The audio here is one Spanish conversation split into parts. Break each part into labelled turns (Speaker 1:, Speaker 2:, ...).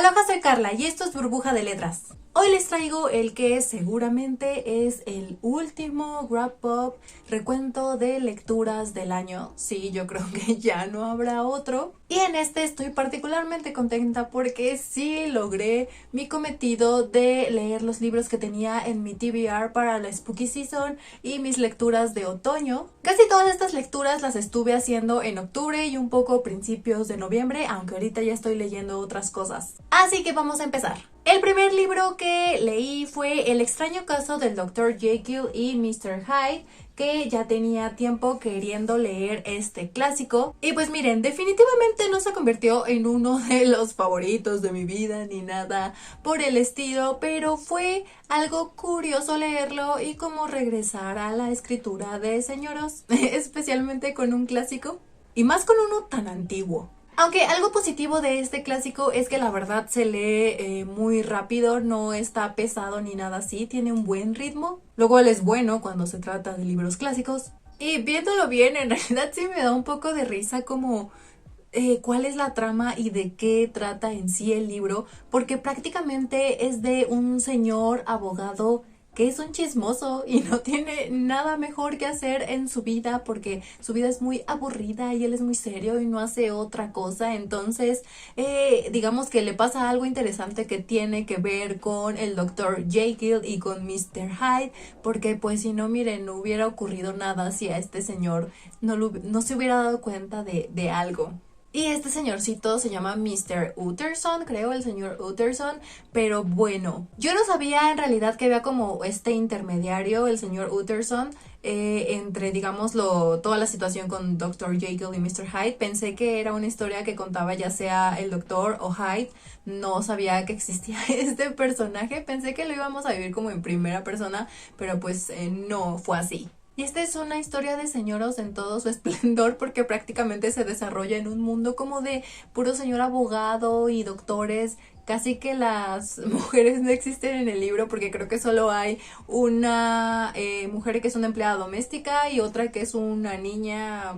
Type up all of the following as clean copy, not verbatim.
Speaker 1: Aloha, soy Carla y esto es Burbuja de Letras. Hoy les traigo el que seguramente es el último wrap up recuento de lecturas del año. Sí, yo creo que ya no habrá otro. Y en este estoy particularmente contenta porque sí logré mi cometido de leer los libros que tenía en mi TBR para la Spooky Season y mis lecturas de otoño. Casi todas estas lecturas las estuve haciendo en octubre y un poco principios de noviembre, aunque ahorita ya estoy leyendo otras cosas. Así que vamos a empezar. El primer libro que leí fue El extraño caso del Dr. Jekyll y Mr. Hyde, que ya tenía tiempo queriendo leer este clásico. Y pues miren, definitivamente no se convirtió en uno de los favoritos de mi vida ni nada por el estilo, pero fue algo curioso leerlo y como regresar a la escritura de señoros, especialmente con un clásico y más con uno tan antiguo. Aunque algo positivo de este clásico es que la verdad se lee muy rápido, no está pesado ni nada así, tiene un buen ritmo, lo cual es bueno cuando se trata de libros clásicos. Y viéndolo bien, en realidad sí me da un poco de risa como cuál es la trama y de qué trata en sí el libro, porque prácticamente es de un señor abogado que es un chismoso y no tiene nada mejor que hacer en su vida porque su vida es muy aburrida y él es muy serio y no hace otra cosa. Entonces digamos que le pasa algo interesante que tiene que ver con el Dr. Jekyll y con Mr. Hyde, porque pues si no, miren, no hubiera ocurrido nada si a este señor no se hubiera dado cuenta de algo. Y este señorcito se llama Mr. Utterson, creo, el señor Utterson, pero bueno, yo no sabía en realidad que había como este intermediario, el señor Utterson, entre, digámoslo, toda la situación con Dr. Jekyll y Mr. Hyde. Pensé que era una historia que contaba ya sea el Doctor o Hyde, no sabía que existía este personaje, pensé que lo íbamos a vivir como en primera persona, pero pues no fue así. Y esta es una historia de señoros en todo su esplendor porque prácticamente se desarrolla en un mundo como de puro señor abogado y doctores. Casi que las mujeres no existen en el libro porque creo que solo hay una mujer que es una empleada doméstica y otra que es una niña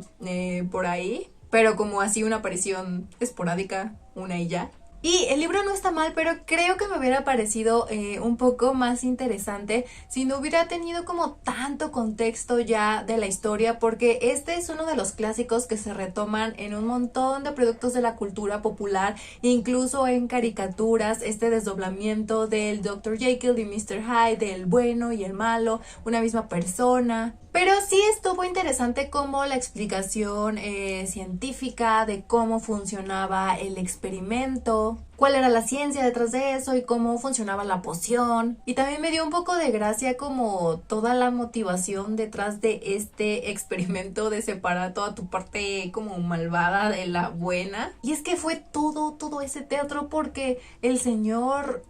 Speaker 1: por ahí. Pero como así una aparición esporádica, una y ya. Y el libro no está mal, pero creo que me hubiera parecido un poco más interesante si no hubiera tenido como tanto contexto ya de la historia, porque este es uno de los clásicos que se retoman en un montón de productos de la cultura popular, incluso en caricaturas, este desdoblamiento del Dr. Jekyll y Mr. Hyde, del bueno y el malo, una misma persona. Pero sí estuvo interesante como la explicación científica de cómo funcionaba el experimento, cuál era la ciencia detrás de eso y cómo funcionaba la poción. Y también me dio un poco de gracia como toda la motivación detrás de este experimento de separar toda tu parte como malvada de la buena. Y es que fue todo ese teatro porque el señor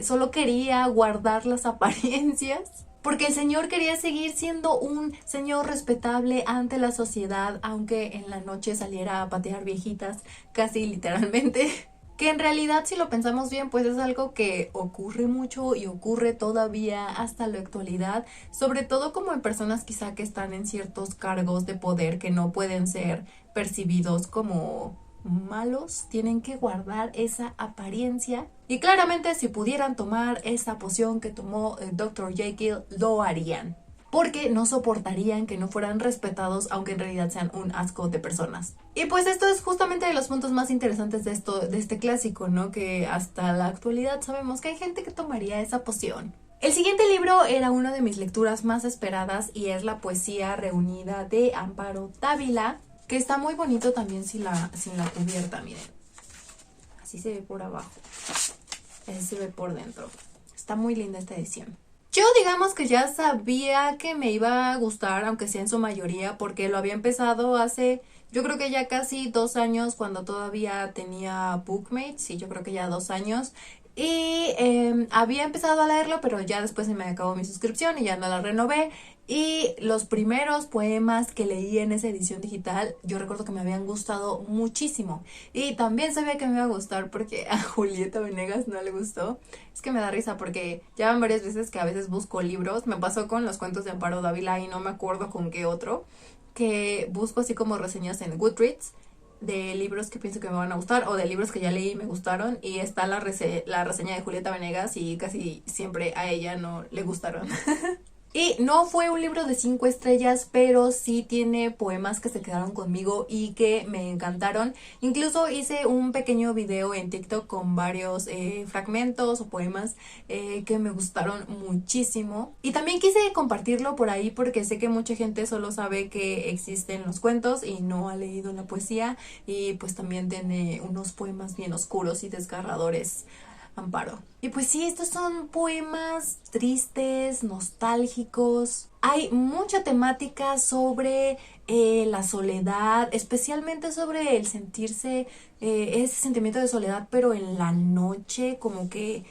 Speaker 1: solo quería guardar las apariencias. Porque el señor quería seguir siendo un señor respetable ante la sociedad, aunque en la noche saliera a patear viejitas, casi literalmente. Que en realidad, si lo pensamos bien, pues es algo que ocurre mucho y ocurre todavía hasta la actualidad, sobre todo como en personas quizá que están en ciertos cargos de poder que no pueden ser percibidos como malos, tienen que guardar esa apariencia. Y claramente si pudieran tomar esa poción que tomó el Dr. Jekyll, lo harían. Porque no soportarían que no fueran respetados, aunque en realidad sean un asco de personas. Y pues esto es justamente de los puntos más interesantes de este clásico, ¿no? Que hasta la actualidad sabemos que hay gente que tomaría esa poción. El siguiente libro era una de mis lecturas más esperadas y es la poesía reunida de Amparo Dávila, que está muy bonito también sin la cubierta, miren. Así se ve por abajo. Así se ve por dentro. Está muy linda esta edición. Yo digamos que ya sabía que me iba a gustar, aunque sea en su mayoría, porque lo había empezado hace, yo creo que ya casi 2 años, cuando todavía tenía Bookmate, sí, yo creo que ya 2 años. Y había empezado a leerlo, pero ya después se me acabó mi suscripción y ya no la renové. Y los primeros poemas que leí en esa edición digital, yo recuerdo que me habían gustado muchísimo. Y también sabía que me iba a gustar porque a Julieta Venegas no le gustó. Es que me da risa porque ya van varias veces que a veces busco libros. Me pasó con los cuentos de Amparo Dávila y no me acuerdo con qué otro. Que busco así como reseñas en Goodreads. de libros que pienso que me van a gustar o de libros que ya leí y me gustaron, y está la reseña de Julieta Venegas y casi siempre a ella no le gustaron. Y no fue un libro de 5 estrellas, pero sí tiene poemas que se quedaron conmigo y que me encantaron. Incluso hice un pequeño video en TikTok con varios fragmentos o poemas que me gustaron muchísimo. Y también quise compartirlo por ahí porque sé que mucha gente solo sabe que existen los cuentos y no ha leído la poesía. Y pues también tiene unos poemas bien oscuros y desgarradores, Amparo. Y pues sí, estos son poemas tristes, nostálgicos. Hay mucha temática sobre la soledad, especialmente sobre el sentirse, ese sentimiento de soledad, pero en la noche, como que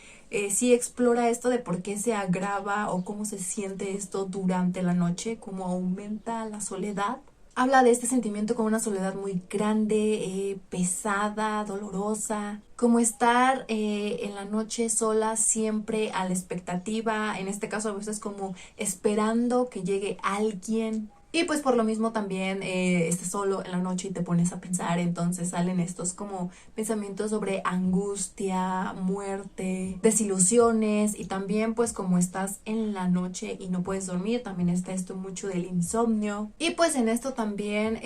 Speaker 1: sí explora esto de por qué se agrava o cómo se siente esto durante la noche, cómo aumenta la soledad. Habla de este sentimiento como una soledad muy grande, pesada, dolorosa, como estar en la noche sola, siempre a la expectativa, en este caso a veces como esperando que llegue alguien. Y pues por lo mismo también estás solo en la noche y te pones a pensar, entonces salen estos como pensamientos sobre angustia, muerte, desilusiones, y también pues como estás en la noche y no puedes dormir, también está esto mucho del insomnio. Y pues en esto también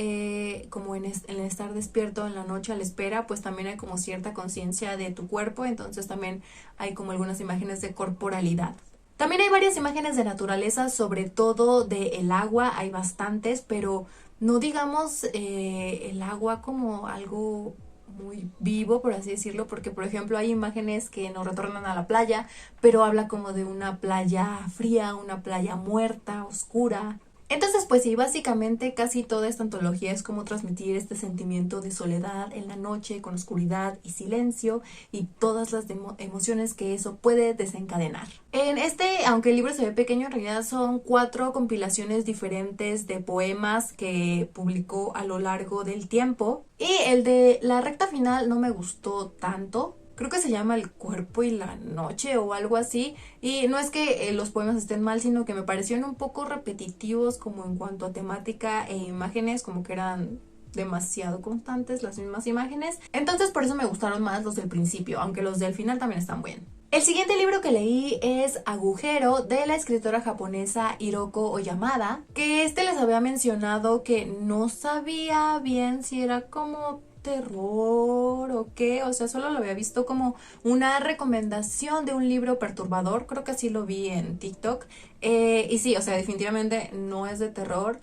Speaker 1: como en el estar despierto en la noche a la espera, pues también hay como cierta conciencia de tu cuerpo, entonces también hay como algunas imágenes de corporalidad. También hay varias imágenes de naturaleza, sobre todo de el agua, hay bastantes, pero no digamos el agua como algo muy vivo, por así decirlo, porque por ejemplo hay imágenes que nos retornan a la playa, pero habla como de una playa fría, una playa muerta, oscura. Entonces, pues sí, básicamente casi toda esta antología es como transmitir este sentimiento de soledad en la noche, con oscuridad y silencio, y todas las emociones que eso puede desencadenar. En este, aunque el libro se ve pequeño, en realidad son 4 compilaciones diferentes de poemas que publicó a lo largo del tiempo. Y el de la recta final no me gustó tanto. Creo que se llama El cuerpo y la noche o algo así. Y no es que los poemas estén mal, sino que me parecieron un poco repetitivos como en cuanto a temática e imágenes, como que eran demasiado constantes las mismas imágenes. Entonces por eso me gustaron más los del principio, aunque los del final también están buenos. El siguiente libro que leí es Agujero, de la escritora japonesa Hiroko Oyamada, que les había mencionado que no sabía bien si era como terror o qué, o sea, solo lo había visto como una recomendación de un libro perturbador, creo que así lo vi en TikTok, y sí, o sea, definitivamente no es de terror,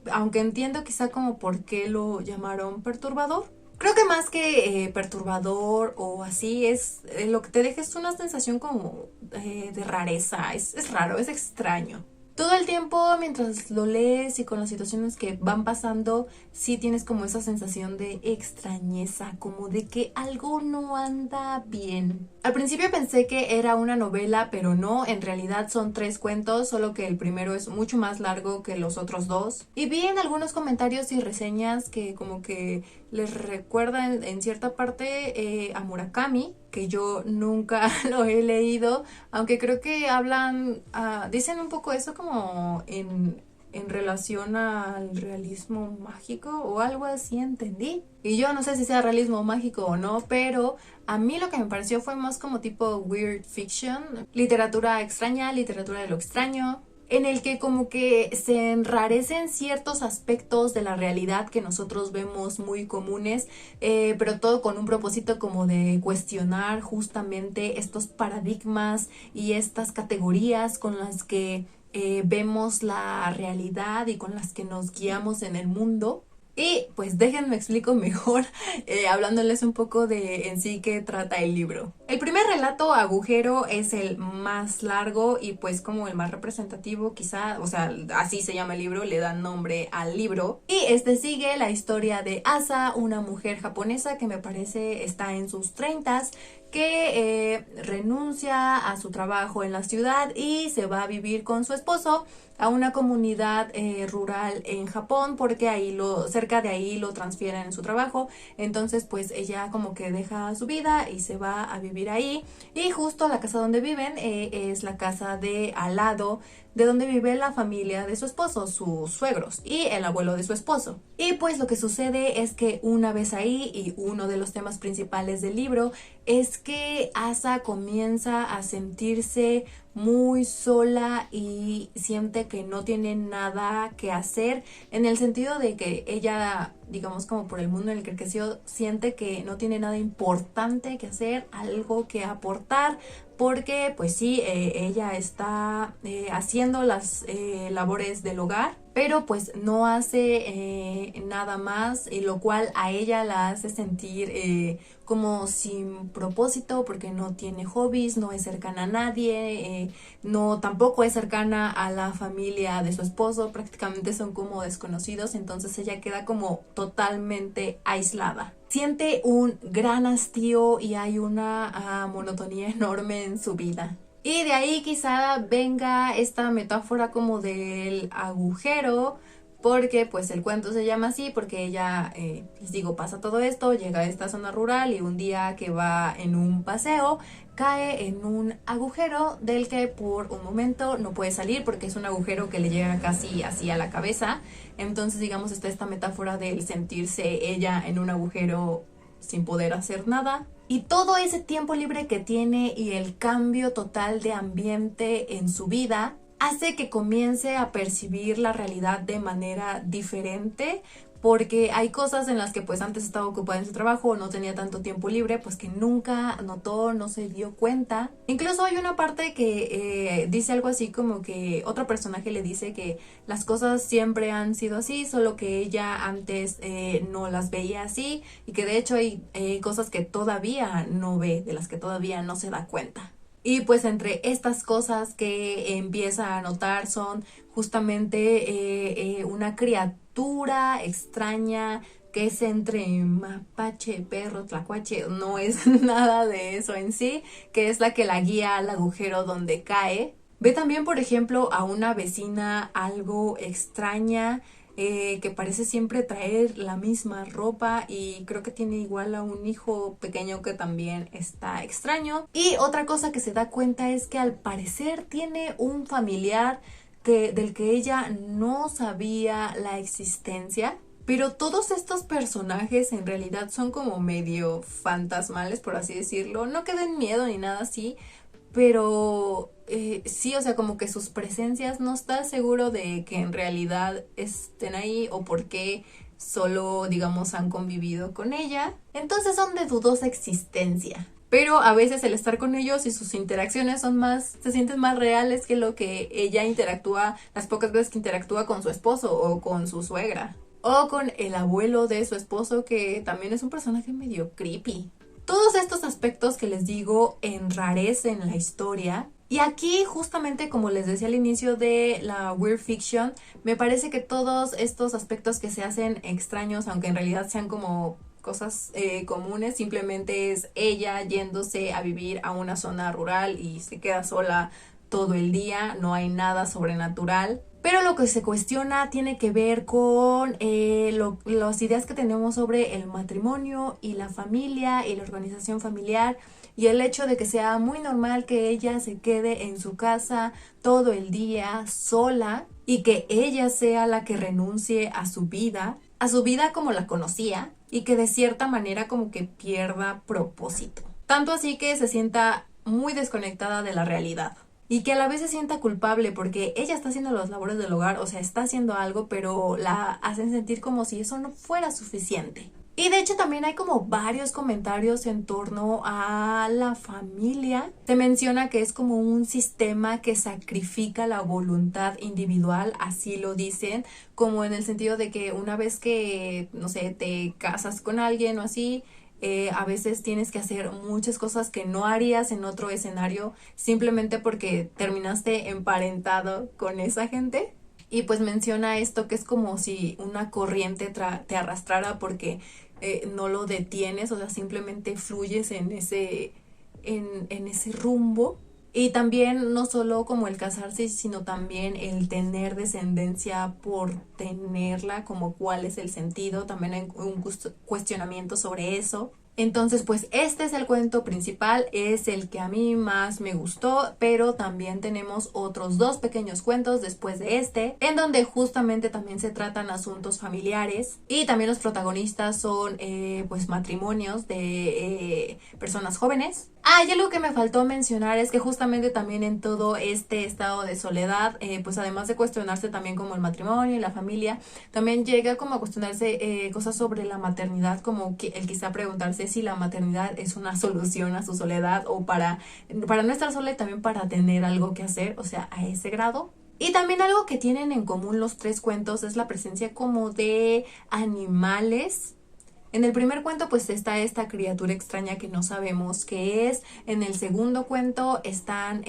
Speaker 1: aunque entiendo quizá como por qué lo llamaron perturbador. Creo que más que perturbador o así, es lo que te deja es una sensación como de rareza, es raro, es extraño. Todo el tiempo mientras lo lees y con las situaciones que van pasando, sí tienes como esa sensación de extrañeza, como de que algo no anda bien. Al principio pensé que era una novela, pero no, en realidad son 3 cuentos, solo que el primero es mucho más largo que los otros 2. Y vi en algunos comentarios y reseñas que como que les recuerda en cierta parte a Murakami, que yo nunca lo he leído, aunque creo que hablan, dicen un poco eso como en relación al realismo mágico o algo así, entendí. Y yo no sé si sea realismo mágico o no, pero a mí lo que me pareció fue más como tipo weird fiction, literatura extraña, literatura de lo extraño, en el que como que se enrarecen ciertos aspectos de la realidad que nosotros vemos muy comunes, pero todo con un propósito como de cuestionar justamente estos paradigmas y estas categorías con las que vemos la realidad y con las que nos guiamos en el mundo. Y pues déjenme explico mejor hablándoles un poco de en sí qué trata el libro. El primer relato, Agujero, es el más largo y pues como el más representativo quizá, o sea, así se llama el libro, le dan nombre al libro. Y sigue la historia de Asa, una mujer japonesa que me parece está en sus 30s, que renuncia a su trabajo en la ciudad y se va a vivir con su esposo a una comunidad rural en Japón, porque cerca de ahí lo transfieren en su trabajo. Entonces pues ella como que deja su vida y se va a vivir ahí, y justo la casa donde viven es la casa de al lado de donde vive la familia de su esposo, sus suegros y el abuelo de su esposo. Y pues lo que sucede es que una vez ahí, y uno de los temas principales del libro, es que Asa comienza a sentirse muy sola y siente que no tiene nada que hacer, en el sentido de que ella, digamos, como por el mundo en el que creció, siente que no tiene nada importante que hacer, algo que aportar, porque pues sí, ella está haciendo las labores del hogar, pero pues no hace nada más, y lo cual a ella la hace sentir como sin propósito, porque no tiene hobbies, no es cercana a nadie, no tampoco es cercana a la familia de su esposo, prácticamente son como desconocidos, entonces ella queda como totalmente aislada. Siente un gran hastío y hay una monotonía enorme en su vida. Y de ahí quizá venga esta metáfora como del agujero, porque pues el cuento se llama así porque ella, les digo, pasa todo esto, llega a esta zona rural y un día que va en un paseo cae en un agujero del que por un momento no puede salir, porque es un agujero que le llega casi así a la cabeza. Entonces, digamos, está esta metáfora del sentirse ella en un agujero sin poder hacer nada. Y todo ese tiempo libre que tiene y el cambio total de ambiente en su vida hace que comience a percibir la realidad de manera diferente, porque hay cosas en las que pues antes estaba ocupada en su trabajo, no tenía tanto tiempo libre, pues que nunca notó, no se dio cuenta. Incluso hay una parte que dice algo así como que otro personaje le dice que las cosas siempre han sido así, solo que ella antes no las veía así, y que de hecho hay cosas que todavía no ve, de las que todavía no se da cuenta. Y pues entre estas cosas que empieza a notar son justamente una criatura extraña que es entre mapache, perro, tlacuache, no es nada de eso en sí, que es la que la guía al agujero donde cae. Ve también, por ejemplo, a una vecina algo extraña, que parece siempre traer la misma ropa, y creo que tiene igual a un hijo pequeño que también está extraño. Y otra cosa que se da cuenta es que al parecer tiene un familiar del que ella no sabía la existencia. Pero todos estos personajes en realidad son como medio fantasmales, por así decirlo. No que den miedo ni nada así, pero sí, o sea, como que sus presencias no estás seguro de que en realidad estén ahí o por qué solo, digamos, han convivido con ella. Entonces son de dudosa existencia. Pero a veces el estar con ellos y sus interacciones se sienten más reales que lo que ella interactúa, las pocas veces que interactúa con su esposo o con su suegra. O con el abuelo de su esposo, que también es un personaje medio creepy. Todos estos aspectos que les digo enrarecen la historia. Y aquí, justamente como les decía al inicio de la Weird Fiction, me parece que todos estos aspectos que se hacen extraños, aunque en realidad sean como cosas comunes, simplemente es ella yéndose a vivir a una zona rural y se queda sola todo el día, no hay nada sobrenatural. Pero lo que se cuestiona tiene que ver con las ideas que tenemos sobre el matrimonio y la familia y la organización familiar, y el hecho de que sea muy normal que ella se quede en su casa todo el día sola, y que ella sea la que renuncie a su vida como la conocía, y que de cierta manera como que pierda propósito. Tanto así que se sienta muy desconectada de la realidad. Y que a la vez se sienta culpable porque ella está haciendo las labores del hogar, o sea, está haciendo algo, pero la hacen sentir como si eso no fuera suficiente. Y de hecho también hay como varios comentarios en torno a la familia. Se menciona que es como un sistema que sacrifica la voluntad individual, así lo dicen, como en el sentido de que una vez que, no sé, te casas con alguien o así, a veces tienes que hacer muchas cosas que no harías en otro escenario, simplemente porque terminaste emparentado con esa gente. Y pues menciona esto, que es como si una corriente te arrastrara, porque no lo detienes, o sea, simplemente fluyes en ese rumbo. Y también no solo como el casarse, sino también el tener descendencia por tenerla, como cuál es el sentido, también hay un cuestionamiento sobre eso. Entonces, pues este es el cuento principal, es el que a mí más me gustó, pero también tenemos otros dos pequeños cuentos después de este, en donde justamente también se tratan asuntos familiares y también los protagonistas son pues matrimonios de personas jóvenes. Ah, y algo que me faltó mencionar es que justamente también en todo este estado de soledad, pues además de cuestionarse también como el matrimonio y la familia, también llega como a cuestionarse cosas sobre la maternidad, como que el quizá preguntarse si la maternidad es una solución a su soledad o para no estar sola y también para tener algo que hacer, o sea, a ese grado. Y también algo que tienen en común los tres cuentos es la presencia como de animales. En el primer cuento pues está esta criatura extraña que no sabemos qué es. En el segundo cuento están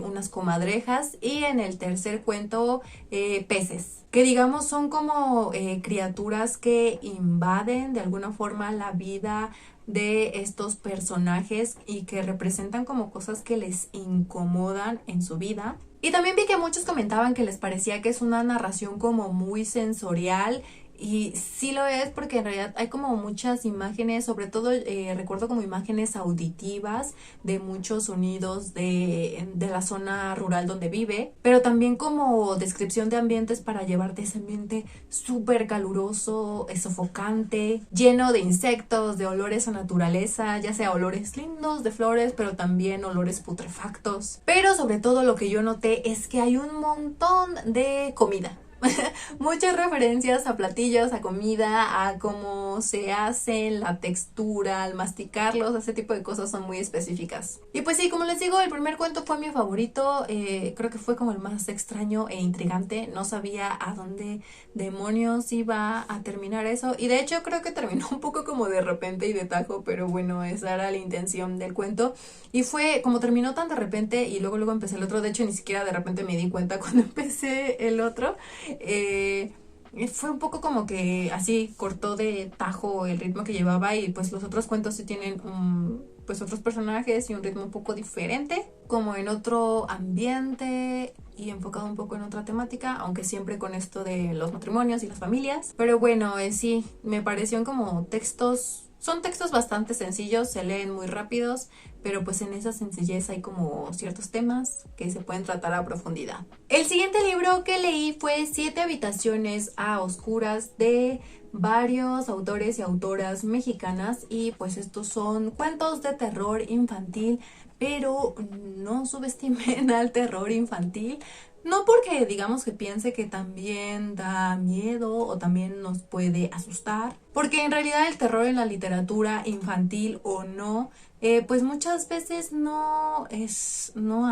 Speaker 1: unas comadrejas y en el tercer cuento peces. Que digamos son como criaturas que invaden de alguna forma la vida de estos personajes y que representan como cosas que les incomodan en su vida. Y también vi que muchos comentaban que les parecía que es una narración como muy sensorial y sí lo es porque en realidad hay como muchas imágenes, sobre todo recuerdo como imágenes auditivas de muchos sonidos de la zona rural donde vive, pero también como descripción de ambientes para llevarte ese ambiente súper caluroso, sofocante, lleno de insectos, de olores a naturaleza, ya sea olores lindos de flores, pero también olores putrefactos. Pero sobre todo lo que yo noté es que hay un montón de comida. Muchas referencias a platillos, a comida, a cómo se hacen, la textura, al masticarlos, ese tipo de cosas son muy específicas. Y pues sí, como les digo, el primer cuento fue mi favorito, creo que fue como el más extraño e intrigante, no sabía a dónde demonios iba a terminar eso, y de hecho creo que terminó un poco como de repente y de tajo, pero bueno, esa era la intención del cuento, y fue como terminó tan de repente y luego empecé el otro, de hecho ni siquiera de repente me di cuenta cuando empecé el otro. eh, Fue un poco como que así cortó de tajo el ritmo que llevaba y pues los otros cuentos sí tienen pues otros personajes y un ritmo un poco diferente, como en otro ambiente y enfocado un poco en otra temática, aunque siempre con esto de los matrimonios y las familias. Pero bueno, sí, me parecieron como textos. Son textos bastante sencillos, se leen muy rápidos, pero pues en esa sencillez hay como ciertos temas que se pueden tratar a profundidad. El siguiente libro que leí fue Siete habitaciones a oscuras de varios autores y autoras mexicanas y pues estos son cuentos de terror infantil, pero no subestimen al terror infantil. No porque digamos que piense que también da miedo o también nos puede asustar, porque en realidad el terror en la literatura infantil o no, pues muchas veces no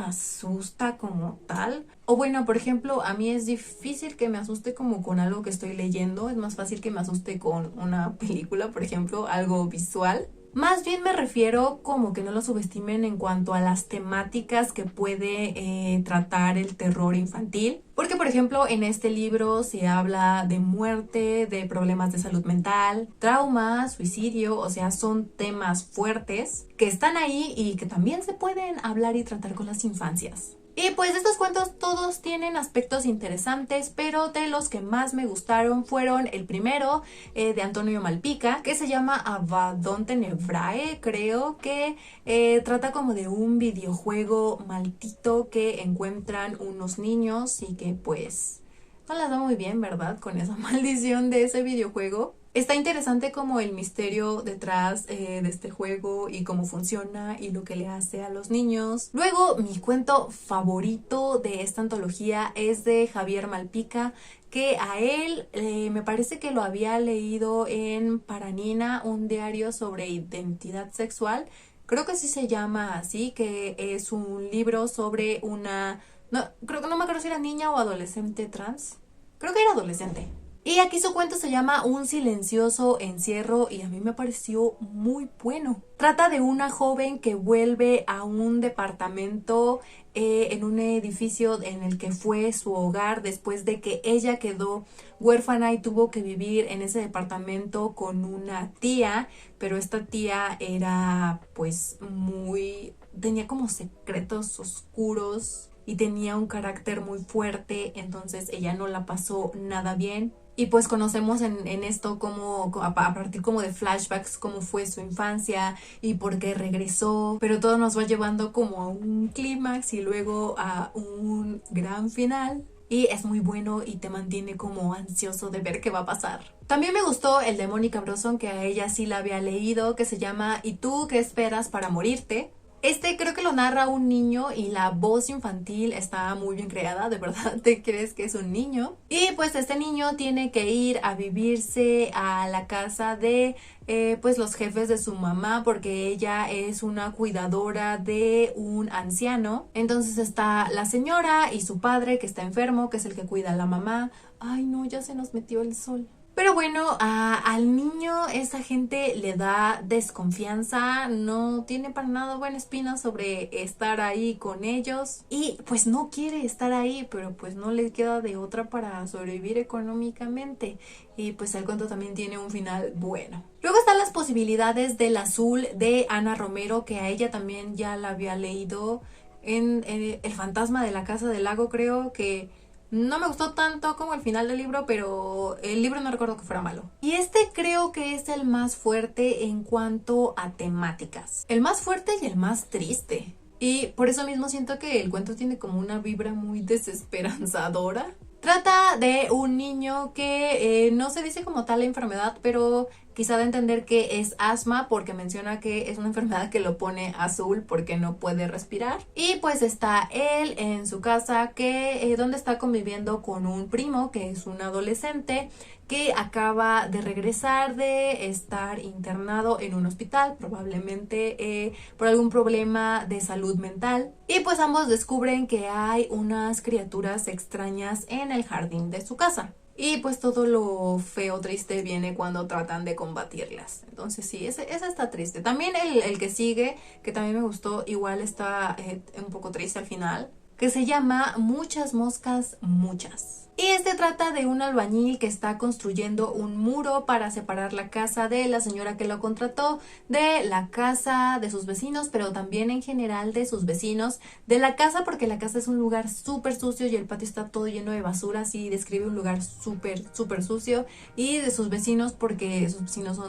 Speaker 1: asusta como tal. O bueno, por ejemplo, a mí es difícil que me asuste como con algo que estoy leyendo, es más fácil que me asuste con una película, por ejemplo, algo visual. Más bien me refiero como que no lo subestimen en cuanto a las temáticas que puede tratar el terror infantil. Porque, por ejemplo, en este libro se habla de muerte, de problemas de salud mental, trauma, suicidio, o sea, son temas fuertes que están ahí y que también se pueden hablar y tratar con las infancias. Y pues estos cuentos todos tienen aspectos interesantes, pero de los que más me gustaron fueron el primero de Antonio Malpica, que se llama Abaddon Tenebrae, creo que trata como de un videojuego maldito que encuentran unos niños y que pues no las va muy bien, ¿verdad? Con esa maldición de ese videojuego. Está interesante como el misterio detrás de este juego y cómo funciona y lo que le hace a los niños. Luego, mi cuento favorito de esta antología es de Javier Malpica, que a él me parece que lo había leído en Paranina, un diario sobre identidad sexual. Creo que sí se llama así, que es un libro sobre una... No, creo que no me acuerdo si era niña o adolescente trans. Creo que era adolescente. Y aquí su cuento se llama Un silencioso encierro y a mí me pareció muy bueno. Trata de una joven que vuelve a un departamento en un edificio en el que fue su hogar después de que ella quedó huérfana y tuvo que vivir en ese departamento con una tía, pero esta tía era pues tenía como secretos oscuros y tenía un carácter muy fuerte, entonces ella no la pasó nada bien. Y pues conocemos en esto como a partir como de flashbacks cómo fue su infancia y por qué regresó, pero todo nos va llevando como a un clímax y luego a un gran final. Y es muy bueno y te mantiene como ansioso de ver qué va a pasar. También me gustó el de Mónica Brosson, que a ella sí la había leído, que se llama ¿Y tú qué esperas para morirte? Este creo que lo narra un niño y la voz infantil está muy bien creada, de verdad te crees que es un niño. Y pues este niño tiene que ir a vivirse a la casa de pues los jefes de su mamá porque ella es una cuidadora de un anciano. Entonces está la señora y su padre que está enfermo, que es el que cuida a la mamá. Ay no, ya se nos metió el sol. Pero bueno, al niño esa gente le da desconfianza, no tiene para nada buena espina sobre estar ahí con ellos y pues no quiere estar ahí, pero pues no le queda de otra para sobrevivir económicamente y pues el cuento también tiene un final bueno. Luego están las posibilidades del azul de Ana Romero, que a ella también ya la había leído en El fantasma de la casa del lago, creo que... No me gustó tanto como el final del libro, pero el libro no recuerdo que fuera malo. Y este creo que es el más fuerte en cuanto a temáticas. El más fuerte y el más triste. Y por eso mismo siento que el cuento tiene como una vibra muy desesperanzadora. Trata de un niño que no se dice como tal la enfermedad, pero quizá de entender que es asma porque menciona que es una enfermedad que lo pone azul porque no puede respirar. Y pues está él en su casa donde está conviviendo con un primo que es un adolescente que acaba de regresar de estar internado en un hospital, probablemente por algún problema de salud mental. Y pues ambos descubren que hay unas criaturas extrañas en el jardín de su casa. Y pues todo lo feo, triste viene cuando tratan de combatirlas. Entonces sí, ese está triste. También el que sigue, que también me gustó, igual está un poco triste al final, que se llama Muchas moscas, muchas. Y este trata de un albañil que está construyendo un muro para separar la casa de la señora que lo contrató, de la casa de sus vecinos, pero también en general de sus vecinos, de la casa porque la casa es un lugar súper sucio y el patio está todo lleno de basura, así describe un lugar súper sucio, y de sus vecinos porque sus vecinos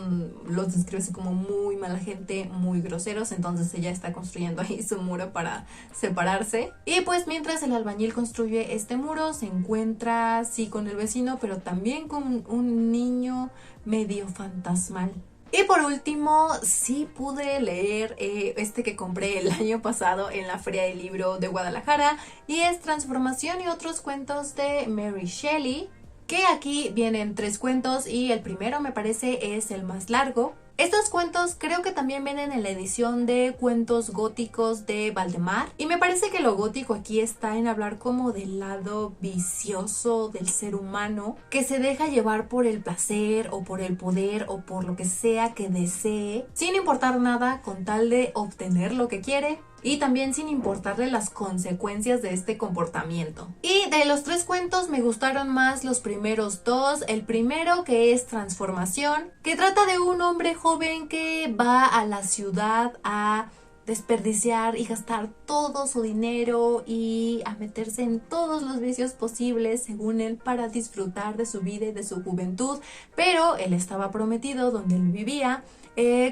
Speaker 1: los describe así como muy mala gente, muy groseros, entonces ella está construyendo ahí su muro para separarse. Y pues mientras el albañil construye este muro, se encuentra sí con el vecino, pero también con un niño medio fantasmal. Y por último, sí pude leer este que compré el año pasado en la Feria del Libro de Guadalajara, y es Transformación y otros cuentos de Mary Shelley, que aquí vienen 3 cuentos y el primero me parece es el más largo. Estos cuentos creo que también vienen en la edición de Cuentos Góticos de Valdemar, y me parece que lo gótico aquí está en hablar como del lado vicioso del ser humano que se deja llevar por el placer o por el poder o por lo que sea que desee, sin importar nada con tal de obtener lo que quiere. Y también sin importarle las consecuencias de este comportamiento. Y de los 3 cuentos me gustaron más los primeros 2. El primero, que es Transformación, que trata de un hombre joven que va a la ciudad a desperdiciar y gastar todo su dinero y a meterse en todos los vicios posibles según él para disfrutar de su vida y de su juventud, pero él estaba prometido donde él vivía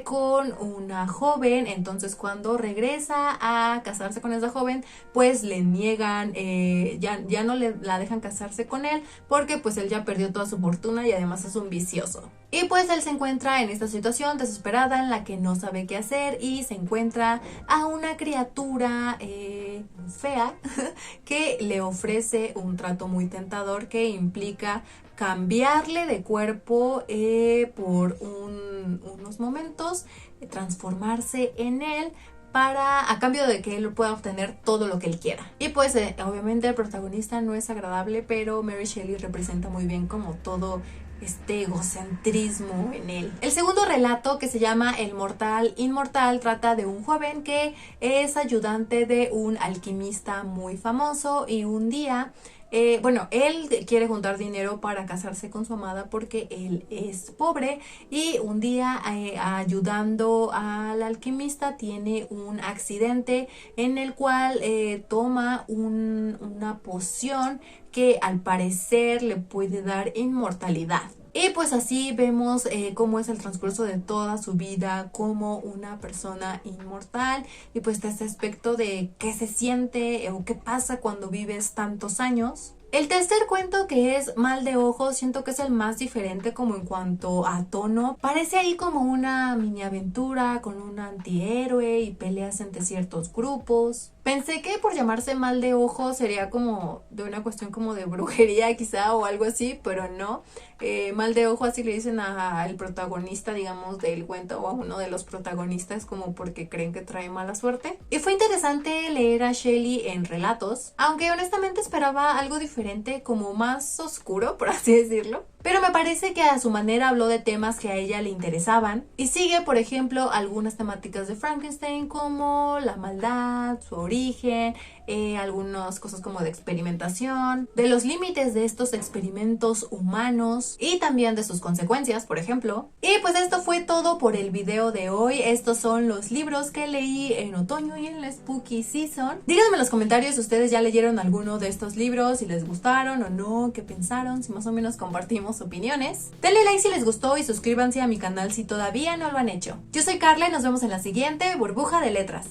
Speaker 1: con una joven. Entonces cuando regresa a casarse con esa joven, pues le niegan, ya no la dejan casarse con él porque pues él ya perdió toda su fortuna y además es un vicioso. Y pues él se encuentra en esta situación desesperada en la que no sabe qué hacer y se encuentra a una criatura fea que le ofrece un trato muy tentador que implica cambiarle de cuerpo por unos momentos, transformarse en él para a cambio de que él pueda obtener todo lo que él quiera. Y pues obviamente el protagonista no es agradable, pero Mary Shelley representa muy bien como todo este egocentrismo en él. El segundo relato, que se llama El Mortal Inmortal, trata de un joven que es ayudante de un alquimista muy famoso y un día él quiere juntar dinero para casarse con su amada porque él es pobre y un día ayudando al alquimista tiene un accidente en el cual toma una poción que al parecer le puede dar inmortalidad. Y pues así vemos cómo es el transcurso de toda su vida como una persona inmortal y pues de este aspecto de qué se siente o qué pasa cuando vives tantos años. El tercer cuento, que es Mal de Ojo, siento que es el más diferente como en cuanto a tono. Parece ahí como una mini aventura con un antihéroe y peleas entre ciertos grupos. Pensé que por llamarse Mal de Ojo sería como de una cuestión como de brujería quizá o algo así, pero no. Mal de Ojo así le dicen al protagonista, digamos, del cuento o a uno de los protagonistas como porque creen que trae mala suerte. Y fue interesante leer a Shelley en relatos, aunque honestamente esperaba algo diferente, como más oscuro, por así decirlo. Pero me parece que a su manera habló de temas que a ella le interesaban y sigue, por ejemplo, algunas temáticas de Frankenstein como la maldad, su origen, algunas cosas como de experimentación, de los límites de estos experimentos humanos y también de sus consecuencias, por ejemplo. Y pues esto fue todo por el video de hoy. Estos son los libros que leí en otoño y en la Spooky Season. Díganme en los comentarios si ustedes ya leyeron alguno de estos libros, si les gustaron o no, qué pensaron, si más o menos compartimos opiniones. Denle like si les gustó y suscríbanse a mi canal si todavía no lo han hecho. Yo soy Carla y nos vemos en la siguiente Burbuja de Letras.